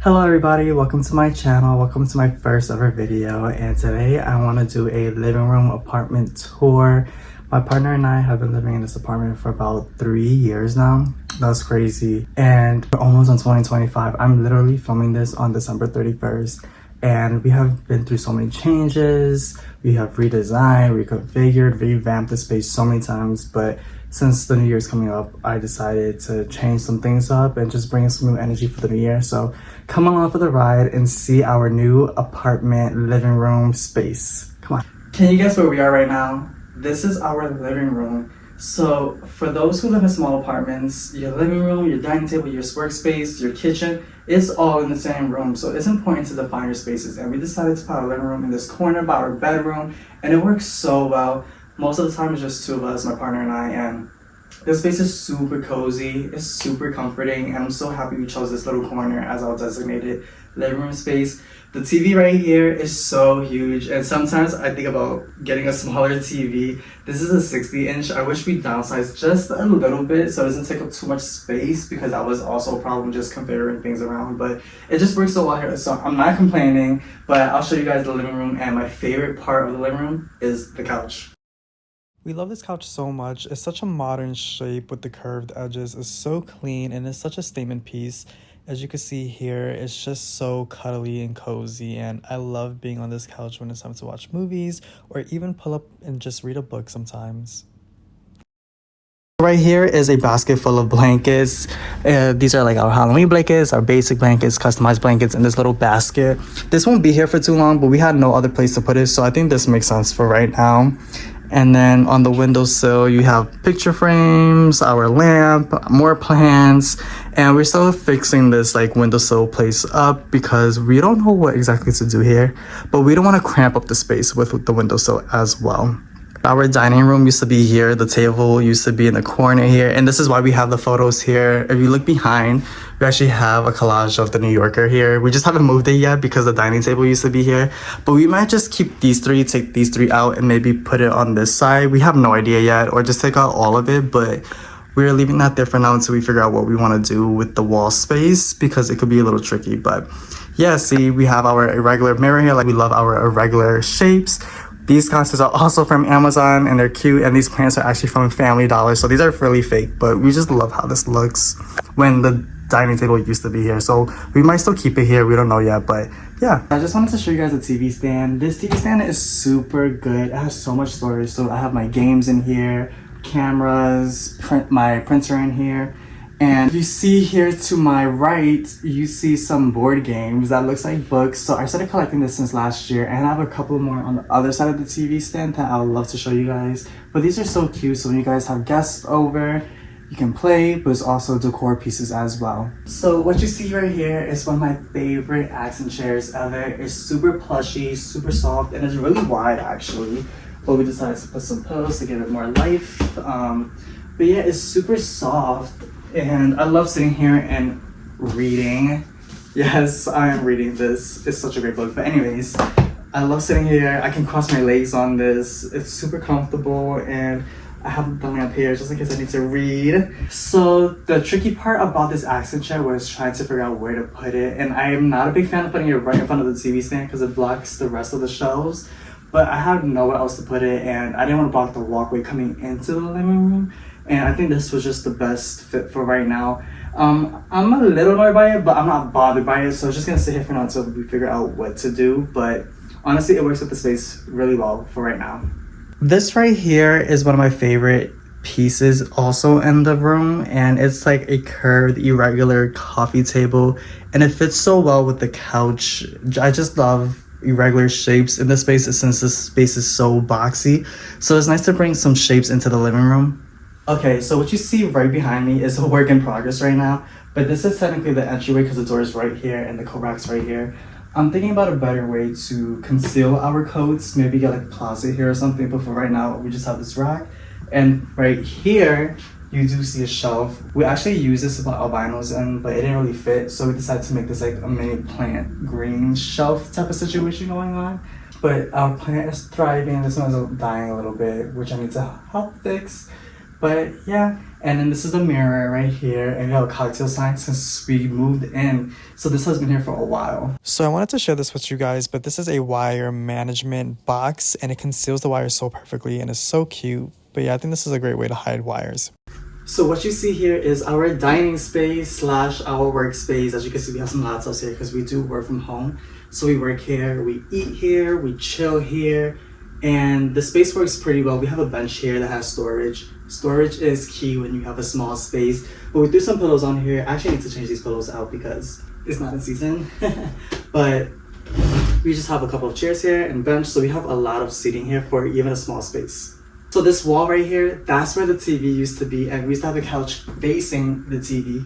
Hello everybody, welcome to my channel, welcome to my first ever video, and today I want to do a living room apartment tour. My partner and I have been living in this apartment for about 3 years now. That's crazy. And we're almost on 2025. I'm literally filming this on December 31st. And we have been through so many changes. We have redesigned, reconfigured, revamped the space so many times. But since the new year's coming up, I decided to change some things up and just bring some new energy for the new year. So come along for the ride and see our new apartment living room space. Come on. Can you guess where we are right now? This is our living room. So for those who live in small apartments, your living room, your dining table, your workspace, your kitchen, it's all in the same room. So it's important to define your spaces. And we decided to put our living room in this corner by our bedroom, and it works so well. Most of the time it's just two of us, my partner and I, and this space is super cozy, it's super comforting, and I'm so happy we chose this little corner as our designated living room space. The TV right here is so huge, and sometimes I think about getting a smaller TV. This is a 60-inch. I wish we downsized just a little bit so it doesn't take up too much space, because that was also a problem just configuring things around, but it just works so well here, so I'm not complaining. But I'll show you guys the living room, and my favorite part of the living room is the couch. We love this couch so much. It's such a modern shape with the curved edges. It's so clean and it's such a statement piece. As you can see here, it's just so cuddly and cozy, and I love being on this couch when it's time to watch movies or even pull up and just read a book sometimes. Right here is a basket full of blankets. These are like our Halloween blankets, our basic blankets, customized blankets in this little basket. This won't be here for too long, but we had no other place to put it, so I think this makes sense for right now. And then on the windowsill, you have picture frames, our lamp, more plants, and we're still fixing this like windowsill place up because we don't know what exactly to do here, but we don't want to cramp up the space with the windowsill as well. Our dining room used to be here, the table used to be in the corner here, and this is why we have the photos here. If you look behind, we actually have a collage of the New Yorker here. We just haven't moved it yet because the dining table used to be here, but we might just keep these three, take these three out, and maybe put it on this side. We have no idea yet, or just take out all of it, but we're leaving that there for now until we figure out what we want to do with the wall space, because it could be a little tricky. But yeah, see, we have our irregular mirror here. Like, we love our irregular shapes. These constants are also from Amazon, and they're cute, and these plants are actually from Family Dollar, so these are really fake, but we just love how this looks when the dining table used to be here. So we might still keep it here, we don't know yet, but yeah. I just wanted to show you guys the TV stand. This TV stand is super good. It has so much storage. So I have my games in here, cameras, my printer in here. And if you see here to my right, you see some board games that looks like books. So I started collecting this since last year, and I have a couple more on the other side of the TV stand that I would love to show you guys. But these are so cute, so when you guys have guests over, you can play, but it's also decor pieces as well. So what you see right here is one of my favorite accent chairs ever. It's super plushy, super soft, and it's really wide actually. But we decided to put some pillows to give it more life. But yeah, it's super soft. And I love sitting here and reading. Yes, I am reading this. It's such a great book. But anyways, I love sitting here. I can cross my legs on this. It's super comfortable, and I have the lamp here just in case I need to read. So the tricky part about this accent chair was trying to figure out where to put it. And I am not a big fan of putting it right in front of the TV stand because it blocks the rest of the shelves. But I have nowhere else to put it, and I didn't want to block the walkway coming into the living room. And I think this was just the best fit for right now. I'm a little annoyed by it, but I'm not bothered by it. So I'm just gonna sit here for now until we figure out what to do. But honestly, it works with the space really well for right now. This right here is one of my favorite pieces also in the room. And it's like a curved, irregular coffee table. And it fits so well with the couch. I just love irregular shapes in this space since this space is so boxy. So it's nice to bring some shapes into the living room. Okay, so what you see right behind me is a work in progress right now, but this is technically the entryway because the door is right here and the coat rack's right here. I'm thinking about a better way to conceal our coats, maybe get like a closet here or something, but for right now, we just have this rack. And right here, you do see a shelf. We actually used this to put albinos in, but it didn't really fit, so we decided to make this like a mini plant green shelf type of situation going on. But our plant is thriving. This one is dying a little bit, which I need to help fix. But yeah, and then this is the mirror right here, and we have a cocktail sign since we moved in. So this has been here for a while. So I wanted to share this with you guys, but this is a wire management box, and it conceals the wires so perfectly, and it's so cute. But yeah, I think this is a great way to hide wires. So what you see here is our dining space / our workspace. As you can see, we have some laptops here because we do work from home. So we work here, we eat here, we chill here, and the space works pretty well. We have a bench here that has storage. Storage is key when you have a small space. But we threw some pillows on here. I actually need to change these pillows out because it's not in season. But we just have a couple of chairs here and bench, so we have a lot of seating here for even a small space. So this wall right here, that's where the TV used to be, and we used to have a couch facing the TV.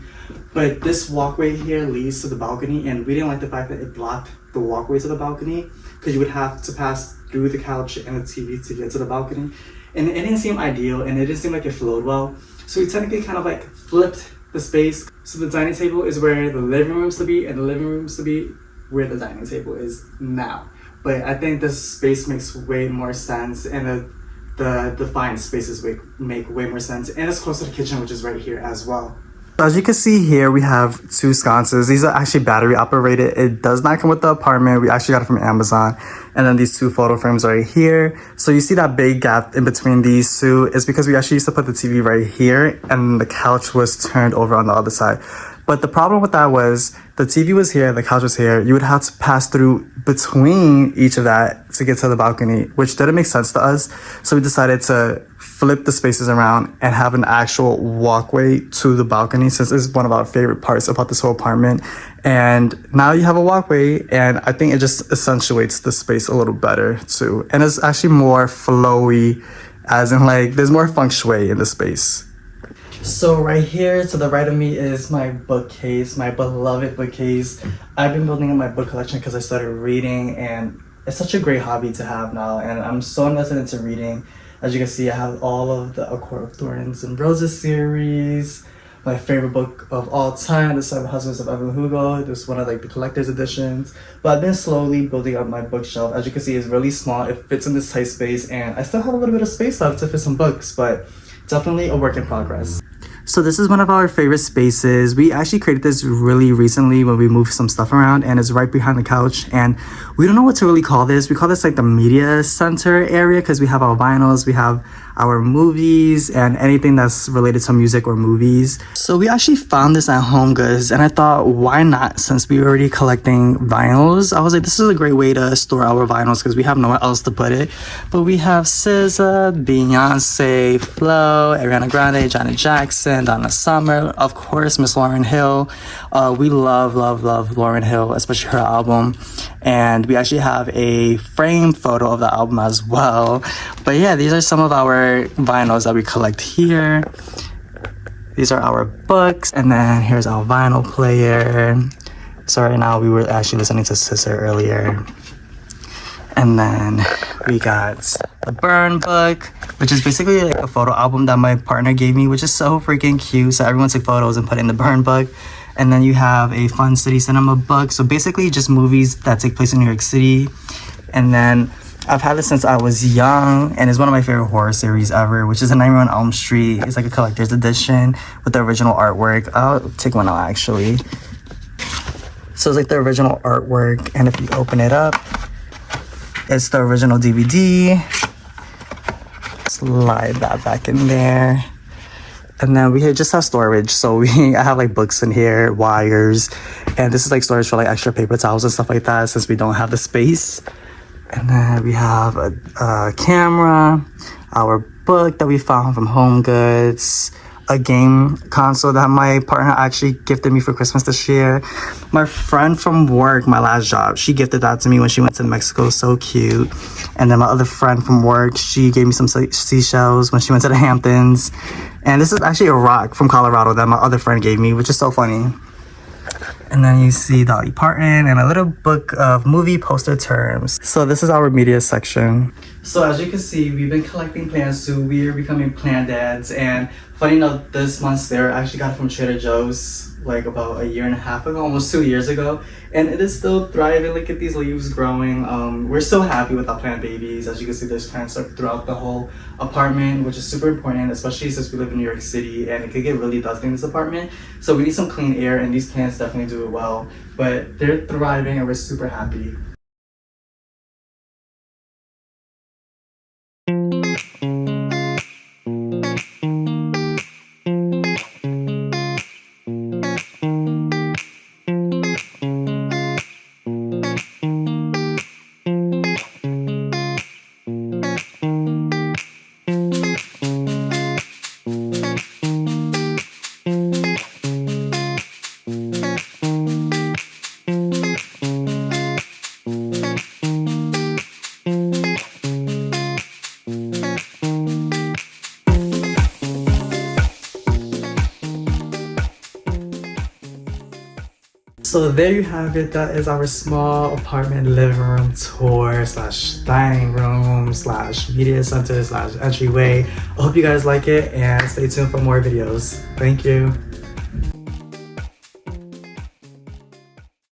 But this walkway here leads to the balcony, and we didn't like the fact that it blocked the walkway to the balcony because you would have to pass through the couch and the TV to get to the balcony. And it didn't seem ideal, and it didn't seem like it flowed well. So we technically kind of like flipped the space. So the dining table is where the living room used to be, and the living room used to be where the dining table is now. But I think this space makes way more sense, and the defined spaces make way more sense, and it's close to the kitchen, which is right here as well. As you can see here, we have 2 sconces. These are actually battery operated. It does not come with the apartment. We actually got it from Amazon. And then these 2 photo frames right here. So you see that big gap in between these 2 is because we actually used to put the TV right here, and the couch was turned over on the other side. But the problem with that was the TV was here, the couch was here. You would have to pass through between each of that to get to the balcony, which didn't make sense to us. So we decided to flip the spaces around and have an actual walkway to the balcony, since it's one of our favorite parts about this whole apartment. And now you have a walkway, and I think it just accentuates the space a little better too. And it's actually more flowy, as in like there's more feng shui in the space. So right here to the right of me is my bookcase, my beloved bookcase. I've been building up my book collection because I started reading, and it's such a great hobby to have now, and I'm so invested into reading. As you can see, I have all of the A Court of Thorns and Roses series, my favorite book of all time, The 7 Husbands of Evelyn Hugo. This is one of like the collector's editions. But I've been slowly building up my bookshelf. As you can see, it's really small. It fits in this tight space, and I still have a little bit of space left to fit some books, but definitely a work in progress. So this is one of our favorite spaces. We actually created this really recently when we moved some stuff around, and it's right behind the couch. And we don't know what to really call this. We call this like the media center area because we have our vinyls, we have our movies, and anything that's related to music or movies. So we actually found this at HomeGoods, and I thought, why not? Since we were already collecting vinyls, I was like, this is a great way to store our vinyls because we have nowhere else to put it. But we have SZA, Beyonce, Flo, Ariana Grande, Janet Jackson, Donna Summer, of course, Miss Lauryn Hill. We love Lauryn Hill, especially her album. And we actually have a framed photo of the album as well. But yeah, these are some of our vinyls that we collect here. These are our books, and then here's our vinyl player. So right now we were actually listening to SZA earlier. And then we got the Burn book, which is basically like a photo album that my partner gave me, which is so freaking cute. So everyone took photos and put it in the Burn book. And then you have a Fun City Cinema book. So basically just movies that take place in New York City. And then I've had this since I was young, and it's one of my favorite horror series ever, which is A Nightmare on Elm Street. It's like a collector's edition with the original artwork. I'll take one out actually. So it's like the original artwork, and if you open it up, it's the original DVD. Slide that back in there. And then we just have storage. So I have like books in here, wires, and this is like storage for like extra paper towels and stuff like that since we don't have the space. And then we have a camera, our book that we found from HomeGoods, a game console that my partner actually gifted me for Christmas this year. My friend from work, my last job, she gifted that to me when she went to Mexico. So cute. And then my other friend from work, she gave me some seashells when she went to the Hamptons. And this is actually a rock from Colorado that my other friend gave me, which is so funny. And then you see Dolly Parton and a little book of movie poster terms. So this is our media section. So as you can see, we've been collecting plants too. We are becoming plant dads. And Funny enough, this monstera I actually got it from Trader Joe's like about a year and a half ago, almost 2 years ago, and it is still thriving. Look at these leaves growing. We're so happy with our plant babies. As you can see, there's plants throughout the whole apartment, which is super important, especially since we live in New York City and it could get really dusty in this apartment. So we need some clean air, and these plants definitely do it well. But they're thriving, and we're super happy. So there you have it. That is our small apartment living room tour slash dining room slash media center slash entryway. I hope you guys like it and stay tuned for more videos. Thank you.